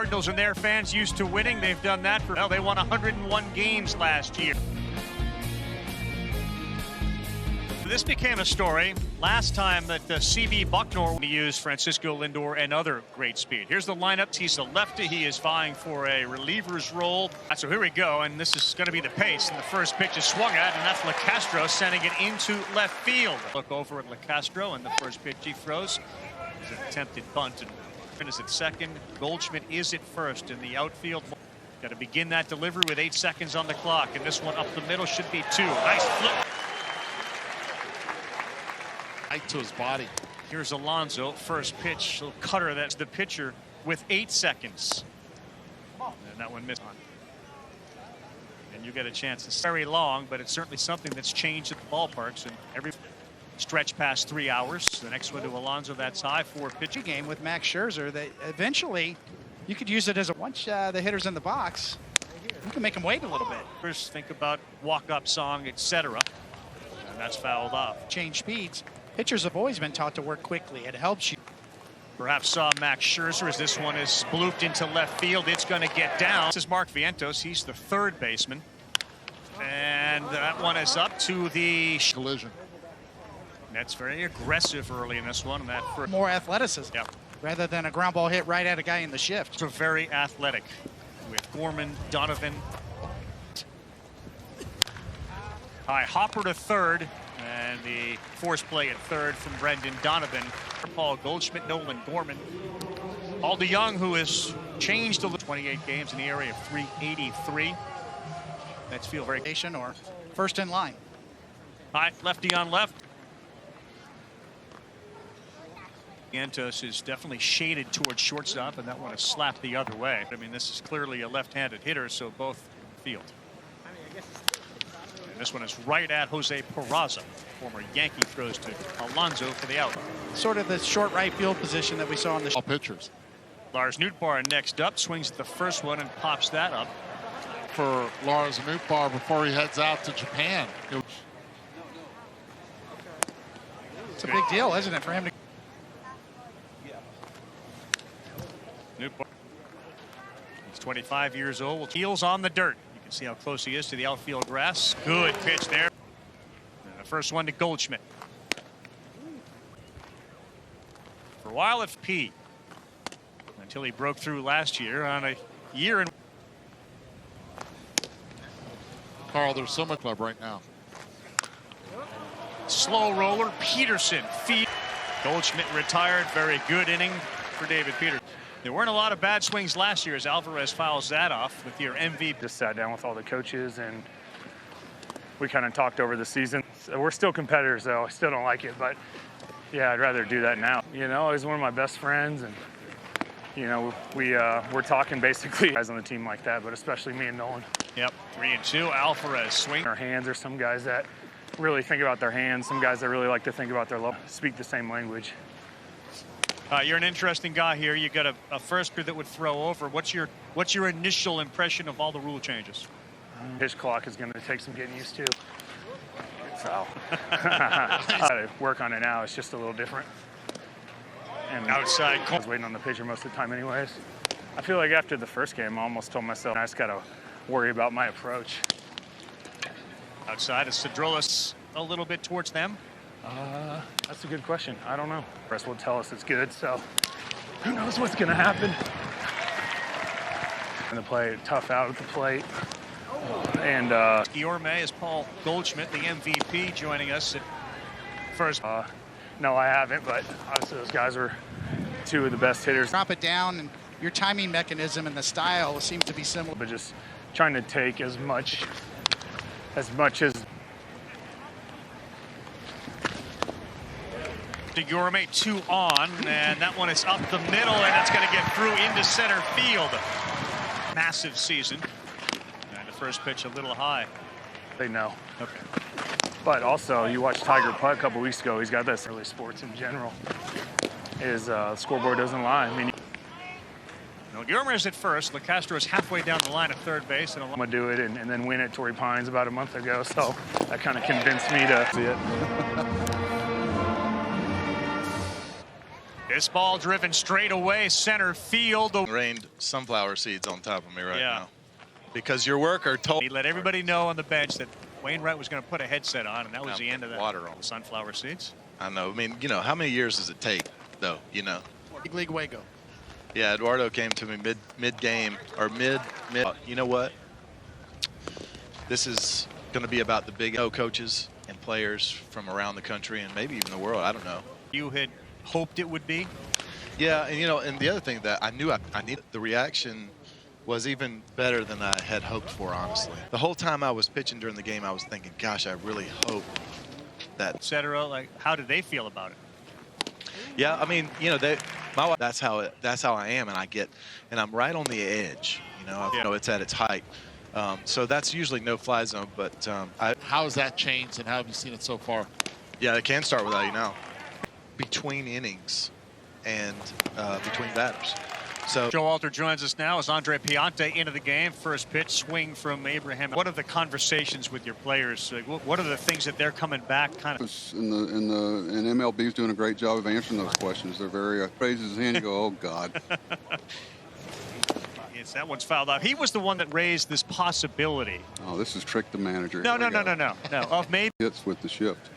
Cardinals and their fans used to winning. They've done that for, well, they won 101 games last year. This became a story last time that CB Bucknor used Francisco Lindor and other great speed. Here's the lineup. He's a lefty. He is vying for a reliever's role. So here we go, and this is going to be the pace. And the first pitch is swung at, and that's LeCastro sending it into left field. Look over at LeCastro, and the first pitch he throws is an attempted bunt. And is at second. Goldschmidt is at first in the outfield. Got to begin that delivery with 8 seconds on the clock, and this one up the middle should be 2. Nice flip. Right to his body. Here's Alonso, first pitch, little cutter. That's the pitcher with 8 seconds. And that one missed on. And you get a chance. It's very long, but it's certainly something that's changed at the ballparks. And every stretch past 3 hours. The next one to Alonso, that's high. 4 pitch game with Max Scherzer. That eventually you could use it as a once the hitter's in the box, you can make him wait a little bit. First, think about walk-up song, etc. And that's fouled off. Change speeds. Pitchers have always been taught to work quickly. It helps you. Perhaps saw Max Scherzer as this one is blooped into left field. It's going to get down. This is Mark Vientos. He's the third baseman. And that one is up to the collision. That's very aggressive early in this one. And that for more athleticism, yeah, rather than a ground ball hit right at a guy in the shift. So very athletic with Gorman, Donovan. High hopper to third. And the force play at third from Brendan Donovan. Paul Goldschmidt, Nolan Gorman. Paul DeYoung, who has changed a little. 28 games in the area of 383. Let's feel very or first in line. High lefty on left. Vientos is definitely shaded towards shortstop, and that one is slapped the other way. I mean, this is clearly a left-handed hitter, so both field. And this one is right at Jose Peraza. Former Yankee throws to Alonso for the out. Sort of the short right field position that we saw on the all pitchers. Lars Nootbaar next up, swings at the first one and pops that up. For Lars Nootbaar before he heads out to Japan. It's a big deal, isn't it, for him to... Nootbaar. He's 25 years old. Heels on the dirt. You can see how close he is to the outfield grass. Good pitch there. And the first one to Goldschmidt. For a while at P. Until he broke through last year on a year in. Carl, there's so much club right now. Slow roller, Peterson, feet. Goldschmidt retired. Very good inning for David Peterson. There weren't a lot of bad swings last year as Alvarez fouls that off with your MVP. Just sat down with all the coaches and we kind of talked over the season. So we're still competitors though. I still don't like it, but yeah, I'd rather do that now. You know, he's one of my best friends, and you know, we're talking basically guys on the team like that, but especially me and Nolan. Yep, 3-2. Alvarez swing. Our hands are some guys that really think about their hands. Some guys that really like to think about their love, speak the same language. You're an interesting guy here. You got a firster that would throw over. What's your initial impression of all the rule changes? His clock is going to take some getting used to. So gotta work on it now. It's just a little different. And outside, I was waiting on the pitcher most of the time anyways. I feel like after the first game, I almost told myself I just got to worry about my approach. Outside is Cedrolis a little bit towards them. That's a good question. I don't know. The rest will tell us it's good, so who knows what's going to happen. And the play, tough out at the plate. And Guillorme is Paul Goldschmidt, the MVP, joining us at first. No, I haven't, but obviously those guys are two of the best hitters. Drop it down, and your timing mechanism and the style seems to be similar. But just trying to take as much as Guillorme 2 on, and that one is up the middle, and that's going to get through into center field. Massive season. And the first pitch a little high. They know. Okay. But also, you watched Tiger putt a couple weeks ago. He's got this. Early sports in general, his scoreboard doesn't lie. I mean, no, Guillorme is at first. LeCastro is halfway down the line at third base. And I'm gonna do it and then win at Torrey Pines about a month ago. So that kind of convinced me to see it. This ball driven straight away, center field. Rained sunflower seeds on top of me right Yeah. now. Because your worker told He let everybody know on the bench that Wainwright was going to put a headset on, and that was the end of that. Water on. Sunflower seeds. I know. I mean, you know, how many years does it take, though? You know. Big League Wago. Yeah, Eduardo came to me mid game or mid. You know what? This is going to be about the big coaches and players from around the country and maybe even the world. I don't know. You had hoped it would be. Yeah, and you know, and the other thing that I knew I needed, the reaction was even better than I had hoped for, honestly. The whole time I was pitching during the game, I was thinking, gosh, I really hope that. Etc. Like, how did they feel about it? Yeah, I mean, you know, that's how I am, and I'm right on the edge. You know, it's at its height. So that's usually no fly zone, but How has that changed, and how have you seen it so far? yeah, it can start without you now. Between innings and between batters. So Joe Alter joins us now as Andre Piante into the game. First pitch, swing from Abraham. What are the conversations with your players? Like, what are the things that they're coming back kind of? And MLB is doing a great job of answering those questions. They're very raises his hand. You go, oh God. Yes, that one's fouled off. He was the one that raised this possibility. Oh, this is trick the manager. No. Of maybe Hits with the shift.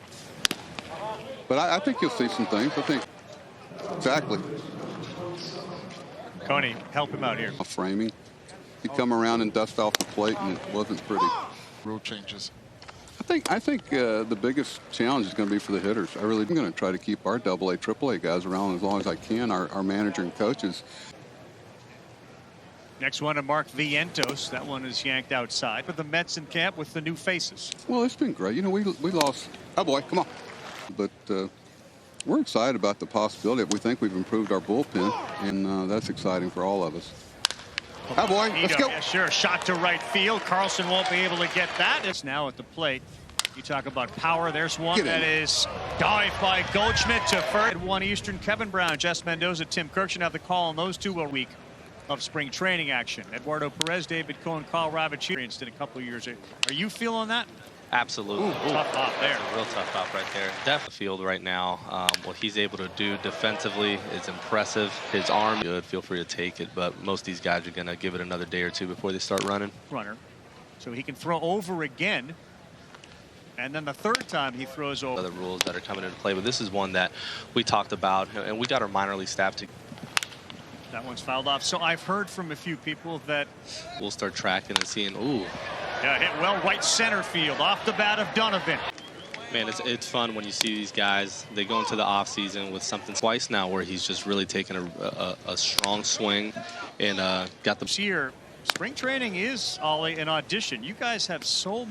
But I think you'll see some things. I think exactly. Coney, help him out here. Framing. He come around and dust off the plate, and it wasn't pretty. Rule changes. I think the biggest challenge is going to be for the hitters. I'm going to try to keep our AA, AAA guys around as long as I can. Our manager and coaches. Next one to Mark Vientos. That one is yanked outside. But the Mets in camp with the new faces. Well, it's been great. You know, we lost. Oh boy, come on. But we're excited about the possibility. We think we've improved our bullpen, and that's exciting for all of us. Oh boy, let's go. Yeah, sure. Shot to right field. Carlson won't be able to get that. It's now at the plate. You talk about power. There's one that is dived by Goldschmidt to first. At 1 Eastern, Kevin Brown, Jess Mendoza, Tim Kirk should have the call on those two a week of spring training action. Eduardo Perez, David Cohen, Carl Ravitch in a couple of years. Are you feeling that? Absolutely. Tough op there. Real tough op right there. Definitely field right now. What he's able to do defensively is impressive. His arm good. Feel free to take it, but most of these guys are going to give it another day or two before they start running. Runner. So he can throw over again. And then the third time he throws over. Other rules that are coming into play, but this is one that we talked about, and we got our minor league staff to. That one's fouled off. So I've heard from a few people that We'll start tracking and seeing, ooh. Yeah, hit well right center field off the bat of Donovan. Man, it's fun when you see these guys. They go into the offseason with something twice now where he's just really taken a strong swing and got the. This year, spring training is, Ollie, an audition. You guys have so